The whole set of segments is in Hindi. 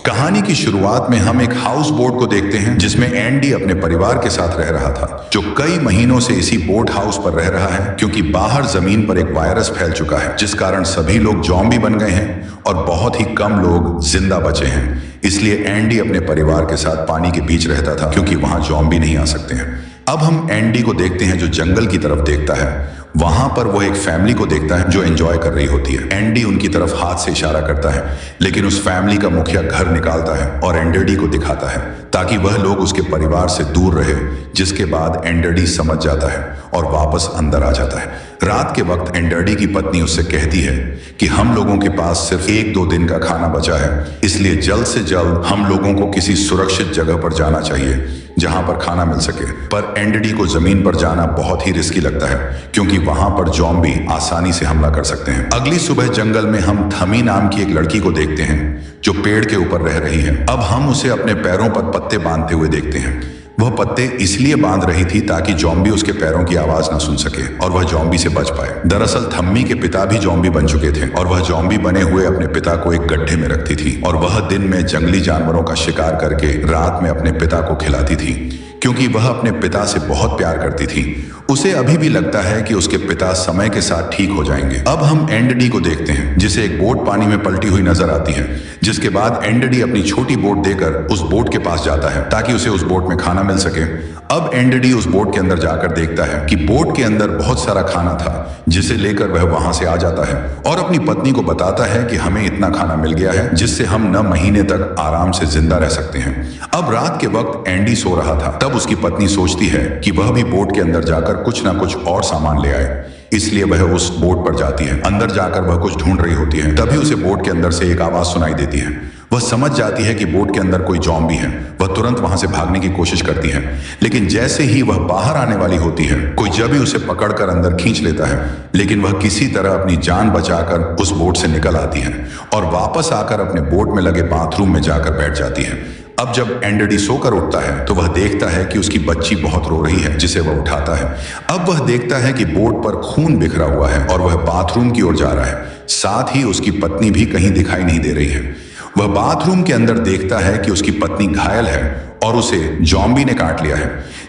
कहानी की शुरुआत में हम एक हाउस बोट को देखते हैं जिसमें एंडी अपने परिवार के साथ रह रहा था, जो कई महीनों से इसी बोट हाउस पर रह रहा है क्योंकि बाहर जमीन पर एक वायरस फैल चुका है जिस कारण सभी लोग ज़ॉम्बी बन गए हैं और बहुत ही कम लोग जिंदा बचे हैं। इसलिए एंडी अपने परिवार के साथ पानी के बीच रहता था क्योंकि वहां ज़ॉम्बी नहीं आ सकते हैं। अब हम एंडी को देखते हैं जो जंगल की तरफ देखता है। वहां पर वो एक फैमिली को देखता है जो एंजॉय कर रही होती है। एंडी उनकी तरफ हाथ से इशारा करता है, लेकिन उस फैमिली का मुखिया घर निकालता है और एंडरडी को दिखाता है ताकि वह लोग उसके परिवार से दूर रहे, जिसके बाद एंडरडी समझ जाता है और वापस अंदर आ जाता है। रात के वक्त एंडरडी की पत्नी उससे कहती है कि हम लोगों के पास सिर्फ 1-2 दिन का खाना बचा है, इसलिए जल्द से जल्द हम लोगों को किसी सुरक्षित जगह पर जाना चाहिए जहां पर खाना मिल सके। पर एंडरडी को जमीन पर जाना बहुत ही रिस्की लगता है क्योंकि वहां पर ज़ॉम्बी आसानी से हमला कर सकते हैं। अगली सुबह जंगल में हम थमी नाम की एक लड़की को देखते हैं जो पेड़ के ऊपर रह रही है। अब हम उसे अपने पैरों पर पत्ते बांधते हुए देखते हैं। वह पत्ते इसलिए बांध रही थी ताकि ज़ॉम्बी उसके पैरों की आवाज ना सुन सके और वह ज़ॉम्बी से बच पाए। दरअसल थम्मी के पिता भी ज़ॉम्बी बन चुके थे और वह ज़ॉम्बी बने हुए अपने पिता को एक गड्ढे में रखती थी और वह दिन में जंगली जानवरों का शिकार करके रात में अपने पिता को खिलाती थी क्योंकि वह अपने पिता से बहुत प्यार करती थी। उसे अभी भी लगता है कि उसके पिता समय के साथ ठीक हो जाएंगे। अब हम एंडडी को देखते हैं जिसे एक बोट पानी में पलटी हुई नजर आती है, जिसके बाद एंडडी अपनी छोटी बोट देकर उस बोट के पास जाता है ताकि उसे उस बोट में खाना मिल सके। अब एंडडी उस बोट के अंदर जाकर देखता है कि बोट के अंदर बहुत सारा खाना था जिसे लेकर वह वहां से आ जाता है और अपनी पत्नी को बताता है कि हमें इतना खाना मिल गया है जिससे हम 9 महीने तक आराम से जिंदा रह सकते हैं। अब रात के वक्त एंडी सो रहा था, तब उसकी पत्नी सोचती है कि वह भी बोट के अंदर जाकर कुछ ना कुछ और सामान ले आए, इसलिए वह उस बोट पर जाती है। अंदर जाकर वह कुछ ढूंढ रही होती है, तभी उसे बोट के अंदर से एक आवाज सुनाई देती है। वह समझ जाती है कि बोट के अंदर कोई ज़ॉम्बी है। वह तुरंत वहां से भागने की कोशिश करती है, लेकिन जैसे ही वह बाहर आने वाली होती है कोई जब ही उसे पकड़कर अंदर खींच लेता है, लेकिन वह किसी तरह अपनी जान बचाकर उस बोट से निकल आती है और वापस आकर अपने बोट में लगे बाथरूम में जाकर बैठ जाती है। अब जब एंडडी सोकर उठता है तो वह देखता है कि उसकी बच्ची बहुत रो रही है, जिसे वह उठाता है। अब वह देखता है कि बोट पर खून बिखरा हुआ है और वह बाथरूम की ओर जा रहा है। साथ ही उसकी पत्नी भी कहीं दिखाई नहीं दे रही है। वह बाथरूम के अंदर देखता है कि उसकी पत्नी घायल है और उसे ज़ॉम्बी ने काट लिया है,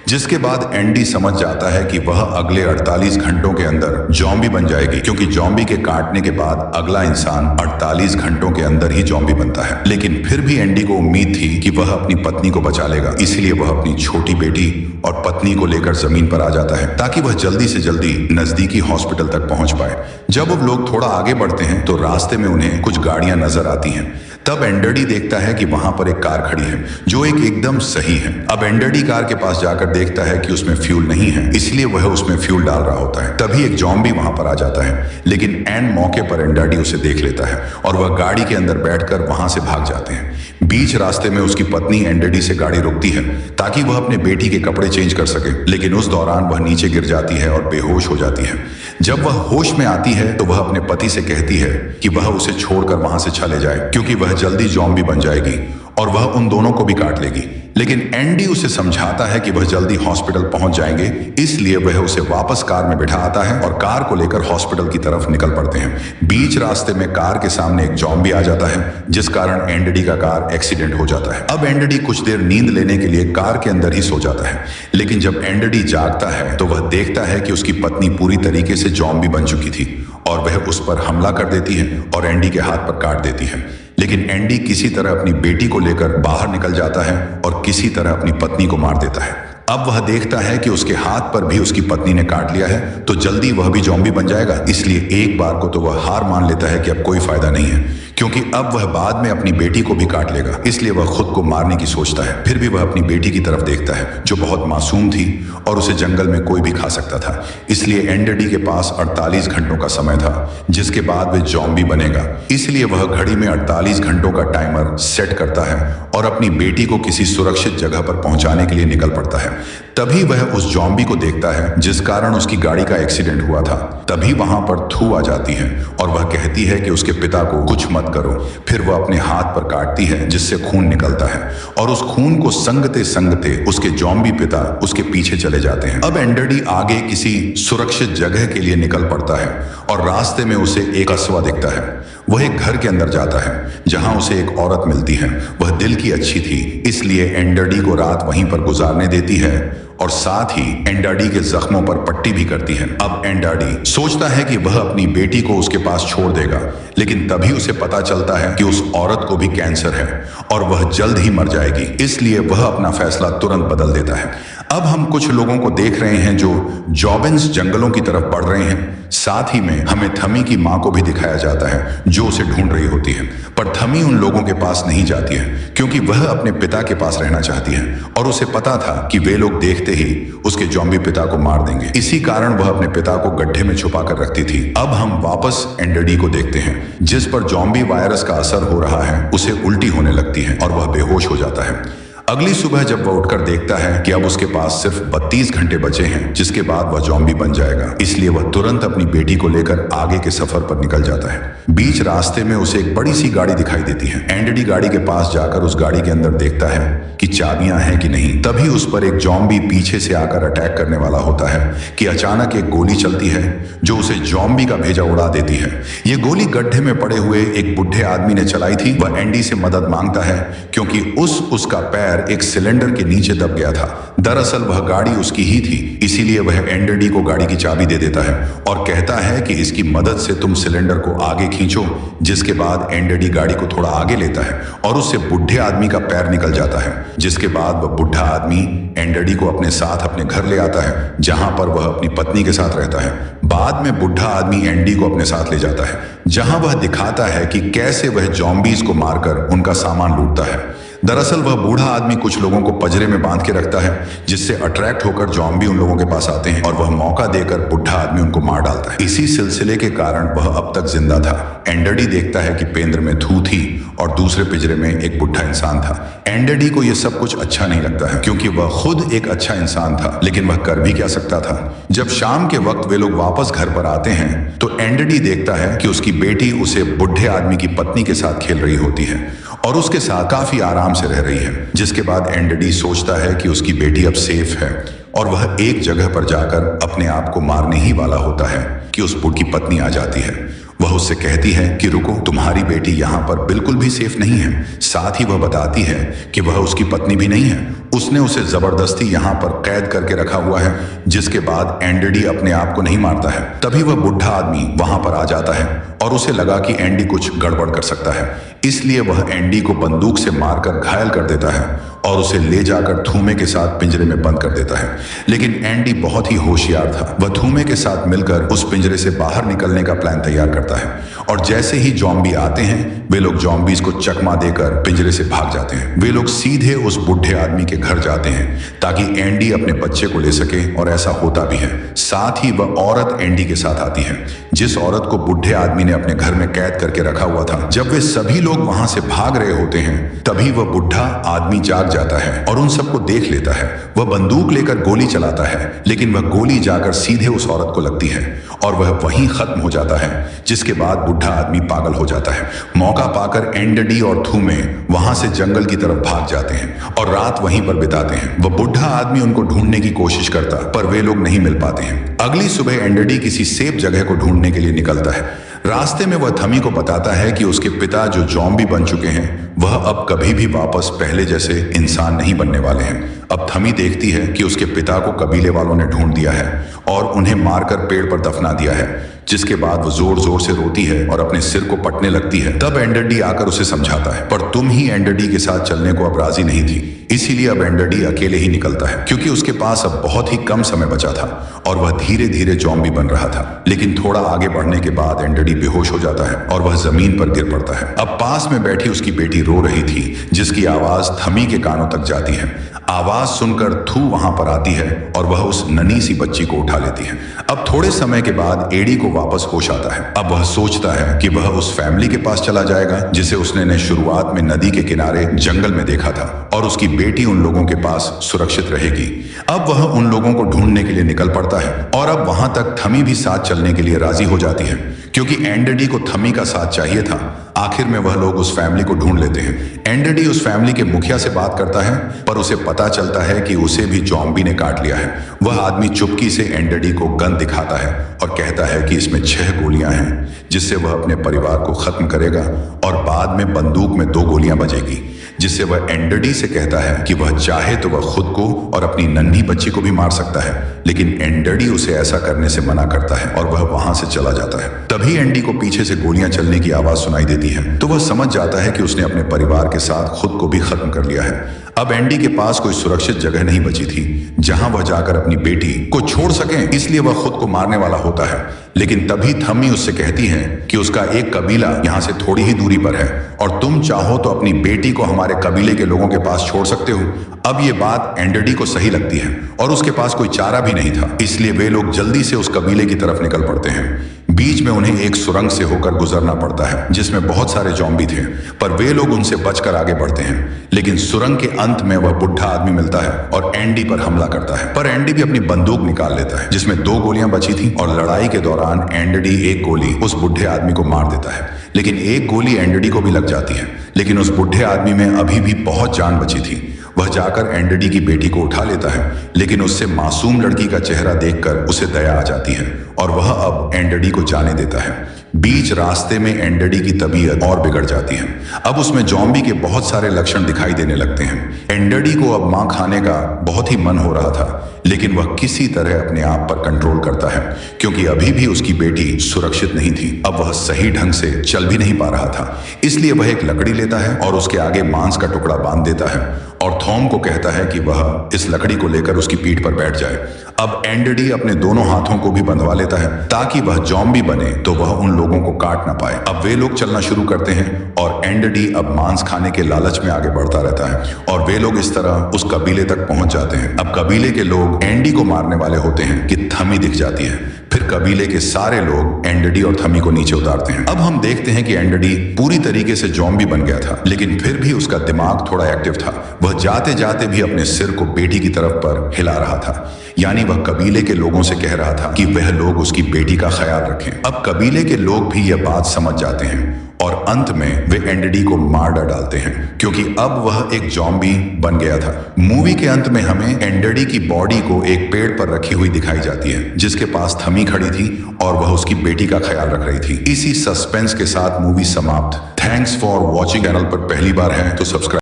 जिसके बाद एंडी समझ जाता है कि वह अगले 48 घंटों के अंदर ज़ॉम्बी बन जाएगी क्योंकि ज़ॉम्बी के काटने के बाद अगला इंसान 48 घंटों के अंदर ही ज़ॉम्बी बनता है। लेकिन फिर भी एंडी को उम्मीद थी कि वह अपनी पत्नी को बचा लेगा, इसलिए वह अपनी छोटी बेटी और पत्नी को लेकर जमीन पर आ जाता है ताकि वह जल्दी से जल्दी नजदीकी हॉस्पिटल तक पहुंच पाए। जब वो लोग थोड़ा आगे बढ़ते हैं तो रास्ते में उन्हें कुछ गाड़ियां नजर आती हैं। तब एंडरडी देखता है कि वहां पर एक कार खड़ी है जो एकदम सही है। अब एंडरडी कार के पास जाकर देखता है कि उसमें फ्यूल नहीं है, इसलिए वह उसमें फ्यूल डाल रहा होता है। तभी एक ज़ॉम्बी वहां पर आ जाता है, लेकिन एन मौके पर एंडरडी उसे देख लेता है और वह गाड़ी के अंदर बैठकर वहां से भाग जाते हैं। बीच रास्ते में उसकी पत्नी एंडरडी से गाड़ी रुकती है ताकि वह अपने बेटी के कपड़े चेंज कर सके, लेकिन उस दौरान वह नीचे गिर जाती है और बेहोश हो जाती है। जब वह होश में आती है तो वह अपने पति से कहती है कि वह उसे छोड़कर वहां से चले जाए क्योंकि वह जल्दी ज़ॉम्बी बन जाएगी और वह उन दोनों को भी काट लेगी। लेकिन एंडी उसे समझाता है कि वह जल्दी हॉस्पिटल पहुंच जाएंगे, इसलिए वह उसे वापस कार में बिठा आता है और कार को लेकर हॉस्पिटल की तरफ निकल पड़ते हैं। बीच रास्ते में कार के सामने एक ज़ॉम्बी आ जाता है, जिस कारण एंडडी का कार एक्सीडेंट हो जाता है। अब एंडडी कुछ देर नींद लेने के लिए कार के अंदर ही सो जाता है, लेकिन जब एंडडी जागता है तो वह देखता है कि उसकी पत्नी पूरी तरीके से ज़ॉम्बी बन चुकी थी और वह उस पर हमला कर देती है और एंडी के हाथ पर काट देती है। लेकिन एंडी किसी तरह अपनी बेटी को लेकर बाहर निकल जाता है और किसी तरह अपनी पत्नी को मार देता है। अब वह देखता है कि उसके हाथ पर भी उसकी पत्नी ने काट लिया है, तो जल्दी वह भी ज़ॉम्बी बन जाएगा, इसलिए एक बार को तो वह हार मान लेता है कि अब कोई फायदा नहीं है क्योंकि अब वह बाद में अपनी बेटी को भी काट लेगा, इसलिए वह खुद को मारने की सोचता है। फिर भी वह अपनी बेटी की तरफ देखता है जो बहुत मासूम थी और उसे जंगल में कोई भी खा सकता था, इसलिए एंडरडी के पास 48 घंटों का समय था जिसके बाद वह ज़ॉम्बी बनेगा। इसलिए वह घड़ी में 48 घंटों का टाइमर सेट करता है और अपनी बेटी को किसी सुरक्षित जगह पर पहुंचाने के लिए निकल पड़ता है। तभी वह उस ज़ॉम्बी को देखता है जिस कारण उसकी गाड़ी का एक्सीडेंट हुआ था। तभी वहां पर थू आ जाती है और वह कहती है कि उसके पिता को कुछ मत मत करो। फिर वह अपने हाथ पर काटती है जिससे खून निकलता है और उस खून को संगते संगते उसके जॉम्बी पिता उसके पीछे चले जाते हैं। अब एंडरडी आगे किसी सुरक्षित जगह के लिए निकल पड़ता है और रास्ते में उसे एक कस्बा दिखता है। वह एक घर के अंदर जाता है जहां उसे एक औरत मिलती है। वह दिल की अच्छी थी, इसलिए एंडरडी को रात वहीं पर गुजारने देती है और साथ ही एंडरडी के जख्मों पर पट्टी भी करती है। अब एंडरडी सोचता है कि वह अपनी बेटी को उसके पास छोड़ देगा, लेकिन तभी उसे पता चलता है कि उस औरत को भी कैंसर है और वह जल्द ही मर जाएगी। इसलिए वह अपना फैसला तुरंत बदल देता है। अब हम कुछ लोगों को देख रहे हैं जो जॉबिन्स जंगलों की तरफ बढ़ रहे हैं। साथ ही में हमें थमी की मां को भी दिखाया जाता है जो उसे ढूंढ रही होती है, पर थमी उन लोगों के पास नहीं जाती है क्योंकि वह अपने पिता के पास रहना चाहती है और उसे पता था कि वे लोग देखते ही उसके जॉम्बी पिता को मार देंगे। इसी कारण वह अपने पिता को गड्ढे में छुपा कर रखती थी। अब हम वापस एंडरडी को देखते हैं जिस पर जॉम्बी वायरस का असर हो रहा है। उसे उल्टी होने लगती है और वह बेहोश हो जाता है। अगली सुबह जब वह उठकर देखता है कि अब उसके पास सिर्फ 32 घंटे बचे हैं, जिसके बाद वह जॉम्बी बन जाएगा, इसलिए वह तुरंत अपनी बेटी को लेकर आगे के सफर पर निकल जाता है। बीच रास्ते में उसे एक बड़ी सी गाड़ी दिखाई देती है। एंडरडी गाड़ी के पास जाकर उस गाड़ी के अंदर देखता है कि चाबियां हैं कि नहीं। तभी उस पर एक जॉम्बी पीछे से आकर अटैक करने वाला होता है कि अचानक एक गोली चलती है जो उसे जॉम्बी का भेजा उड़ा देती है। ये गोली गड्ढे में पड़े हुए एक बुढ़े आदमी ने चलाई थी। वह एंडी से मदद मांगता है क्योंकि उसका पैर एक सिलेंडर के नीचे दब गया था। दरअसल वह गाड़ी उसकी ही थी, इसीलिए वह एंडरडी को गाड़ी की चाबी दे देता है और कहता है कि इसकी मदद से तुम सिलेंडर को आगे खींचो। जिसके बाद एंडरडी गाड़ी को थोड़ा आगे लेता है और उससे बुढ़े आदमी का पैर निकल जाता है। जिसके बाद वह बुढ़ा आदमी एंडरडी को अपने साथ अपने घर ले आता है जहां पर वह अपनी पत्नी के साथ रहता है। बाद में बुढ़ा आदमी एंडी को अपने साथ ले जाता है जहां वह दिखाता है कि कैसे वह जॉम्बीज को मारकर उनका सामान लूटता है। दरअसल वह बूढ़ा आदमी कुछ लोगों को पजरे में बांध के रखता है जिससे अट्रैक्ट होकर जॉम्बी उन लोगों के पास आते हैं और वह मौका देकर बुढ़ा आदमी उनको मार डालता है। इसी सिलसिले के कारण वह अब तक जिंदा था। एंडरडी देखता है कि पेंद्र में थू थी और दूसरे पिंजरे में एक बुढ़ा इंसान था। एंडरडी को यह सब कुछ अच्छा नहीं लगता है क्योंकि वह खुद एक अच्छा इंसान था, लेकिन वह कर भी क्या सकता था। जब शाम के वक्त वे लोग वापस घर पर आते हैं तो एंडरडी देखता है कि उसकी बेटी उसे बुढ़े आदमी की पत्नी के साथ खेल रही होती है और उसके साथ काफी आराम से रह रही है। जिसके बाद एंडरडी सोचता है कि उसकी बेटी अब सेफ है और वह एक जगह पर जाकर अपने आप को मारने ही वाला होता है कि उस बुढ़ी पत्नी आ जाती है। वह उससे कहती है कि रुको, तुम्हारी बेटी यहाँ पर बिल्कुल भी सेफ नहीं है। साथ ही वह बताती है कि वह उसकी पत्नी भी नहीं है, उसने उसे जबरदस्ती यहाँ पर कैद करके रखा हुआ है। जिसके बाद एंडरडी अपने आप को नहीं मारता है। तभी वह बुढ़ा आदमी वहां पर आ जाता है और उसे लगा कि एंडी कुछ गड़बड़ कर सकता है, इसलिए वह एंडी को बंदूक से मारकर घायल कर देता है और उसे ले जाकर थूमे के साथ पिंजरे में बंद कर देता है। लेकिन एंडी बहुत ही होशियार था। वह थूमे के साथ मिलकर उस पिंजरे से बाहर निकलने का प्लान तैयार करता है और जैसे ही जॉम्बी आते हैं वे लोग जॉम्बीज को चकमा देकर पिंजरे से भाग जाते हैं। वे लोग सीधे उस बुढ़े आदमी के घर जाते हैं ताकि एंडी अपने बच्चे को ले सके और ऐसा होता भी है। साथ ही वह औरत एंडी के साथ आती है जिस औरत को बुढ़े आदमी ने अपने घर में कैद करके रखा हुआ था। जब वे सभी लोग वहां से भाग रहे होते हैं तभी वह बुढ़ा आदमी जाग जाता है और उन सबको देख लेता है। वह बंदूक लेकर गोली चलाता है, लेकिन वह गोली जाकर सीधे उस औरत को लगती है और वह वहीं खत्म हो जाता है। जिसके बाद बुढ़ा आदमी पागल हो जाता है। मौका पाकर एंडरडी और थूमे वहां से जंगल की तरफ भाग जाते हैं और रात वहीं पर बिताते हैं। वह बुढ़ा आदमी उनको ढूंढने की कोशिश करता पर वे लोग नहीं मिल पाते हैं। अगली सुबह एंडरडी किसी सेफ जगह को ढूंढने के लिए निकलता है। रास्ते में वह थमी को बताता है कि उसके पिता जो जॉम्बी बन चुके हैं वह अब कभी भी वापस पहले जैसे इंसान नहीं बनने वाले हैं। अब थमी देखती है कि उसके पिता को कबीले वालों ने ढूंढ दिया है और उन्हें मारकर पेड़ पर दफना दिया है। जिसके बाद वो जोर जोर से रोती है और अपने सिर को पटने लगती है। तब एंडरडी आकर उसे समझाता है, पर तुम ही एंडरडी के साथ चलने को अब राजी नहीं थी, इसीलिए अब एंडरडी अकेले ही निकलता है क्योंकि उसके पास अब बहुत ही कम समय बचा था और वह धीरे धीरे जॉम्बी बन रहा था। लेकिन थोड़ा आगे बढ़ने के बाद एंडरडी बेहोश हो जाता है और वह जमीन पर गिर पड़ता है। अब पास में बैठी उसकी बेटी रो रही थी जिसकी आवाज थमी के कानों तक जाती है। आवाज सुनकर थू वहां पर आती है और वह उस नन्ही सी बच्ची को उठा लेती है। अब थोड़े समय के बाद एडी को वापस होश आता है। अब वह सोचता है कि वह उस फैमिली के पास चला जाएगा जिसे उसने शुरुआत में नदी के किनारे जंगल में देखा था और उसकी बेटी उन लोगों के पास सुरक्षित रहेगी। अब वह उन लोगों को ढूंढने के लिए निकल पड़ता है और अब वहां तक थमी भी साथ चलने के लिए राजी हो जाती है क्योंकि एंडरडी को थमी का साथ चाहिए था। आखिर में वह लोग उस फैमिली को ढूंढ लेते हैं। एंडरडी उस फैमिली के मुखिया से बात करता है, पर उसे पता चलता है कि उसे भी ज़ॉम्बी ने काट लिया है। वह आदमी चुपकी से एंडरडी को गन दिखाता है और कहता है कि इसमें 6 गोलियां हैं, जिससे वह अपने परिवार को खत्म करेगा और बाद में बंदूक में 2 गोलियां बजेगी, जिससे वह एंडरडी से कहता है कि वह चाहे तो वह खुद को और अपनी नन्ही बच्ची को भी मार सकता है। लेकिन एंडरडी उसे ऐसा करने से मना करता है और वह वहां से चला जाता है। तभी एंडी को पीछे से गोलियां चलने की आवाज सुनाई देती है, तो वह समझ जाता है कि उसने अपने परिवार के साथ खुद को भी खत्म कर लिया है। अब एंडी के पास कोई सुरक्षित जगह नहीं बची थी जहां वह जाकर अपनी बेटी को छोड़ सके, इसलिए वह खुद को मारने वाला होता है। लेकिन तभी थम्मी उससे कहती है कि उसका एक कबीला यहां से थोड़ी ही दूरी पर है और तुम चाहो तो अपनी बेटी को हमारे कबीले के लोगों के पास छोड़ सकते हो। अब ये बात एंडरडी को सही लगती है और उसके पास कोई चारा भी नहीं था, इसलिए वे लोग जल्दी से उस कबीले की तरफ निकल पड़ते हैं। बीच में उन्हें एक सुरंग से होकर गुजरना पड़ता है जिसमें बहुत सारे ज़ॉम्बी थे, पर वे लोग उनसे बचकर आगे बढ़ते हैं। लेकिन सुरंग के अंत में वह बुढ़ा आदमी मिलता है और एंडी पर हमला करता है, पर एंडी भी अपनी बंदूक निकाल लेता है जिसमें 2 गोलियां बची थी और लड़ाई के दौरान एंडरडी एक गोली उस बुढ़े आदमी को मार देता है। लेकिन एक गोली एंडरडी को भी लग जाती है, लेकिन उस बुढ़े आदमी में अभी भी बहुत जान बची थी। वह जाकर एंडरडी की बेटी को उठा लेता है, लेकिन उससे मासूम लड़की का चेहरा देखकर उसे दया आ जाती है और वह अब एंडरडी को जाने देता है। बीच रास्ते में एंडरडी की तबीयत और बिगड़ जाती है। अब उसमें ज़ॉम्बी के बहुत सारे लक्षण दिखाई देने लगते हैं। एंडरडी को अब मां खाने का बहुत ही मन हो रहा था, लेकिन वह किसी तरह अपने आप पर कंट्रोल करता है क्योंकि अभी भी उसकी बेटी सुरक्षित नहीं थी। अब वह सही ढंग से चल भी नहीं पा रहा था, इसलिए वह एक लकड़ी लेता है और उसके आगे मांस का टुकड़ा बांध देता है और थॉम को कहता है कि वह इस लकड़ी को लेकर उसकी पीठ पर बैठ जाए। अब एंडरडी अपने दोनों हाथों को भी बंधवा लेता है ताकि वह ज़ॉम्बी बने तो वह उन लोगों को काट ना पाए। अब वे लोग चलना शुरू करते हैं और एंडरडी अब मांस खाने के लालच में आगे बढ़ता रहता है और वे लोग इस तरह उस कबीले तक पहुंच जाते हैं। अब कबीले के लोग एंडी को मारने वाले होते हैं कि थमी दिख जाती है। फिर कबीले के सारे लोग एंडरडी और थमी को नीचे उतारते हैं। अब हम देखते हैं कि एंडरडी पूरी तरीके से ज़ॉम्बी बन गया था, लेकिन फिर भी उसका दिमाग थोड़ा एक्टिव था। वह जाते जाते भी अपने सिर को बेटी की तरफ पर हिला रहा था, यानी वह कबीले के लोगों से कह रहा था कि वह लोग उसकी बेटी का ख्याल रखें। अब कबीले के लोग भी यह बात समझ जाते हैं और अंत में वे एंडरडी को मार डालते हैं क्योंकि अब वह एक ज़ॉम्बी बन गया था। मूवी के अंत में हमें एंडरडी की बॉडी को एक पेड़ पर रखी हुई दिखाई जाती है जिसके पास थमी खड़ी थी और वह उसकी बेटी का ख्याल रख रही थी। इसी सस्पेंस के साथ मूवी समाप्त। Thanks for watching. चैनल पर पहली बार है तो सब्सक्राइब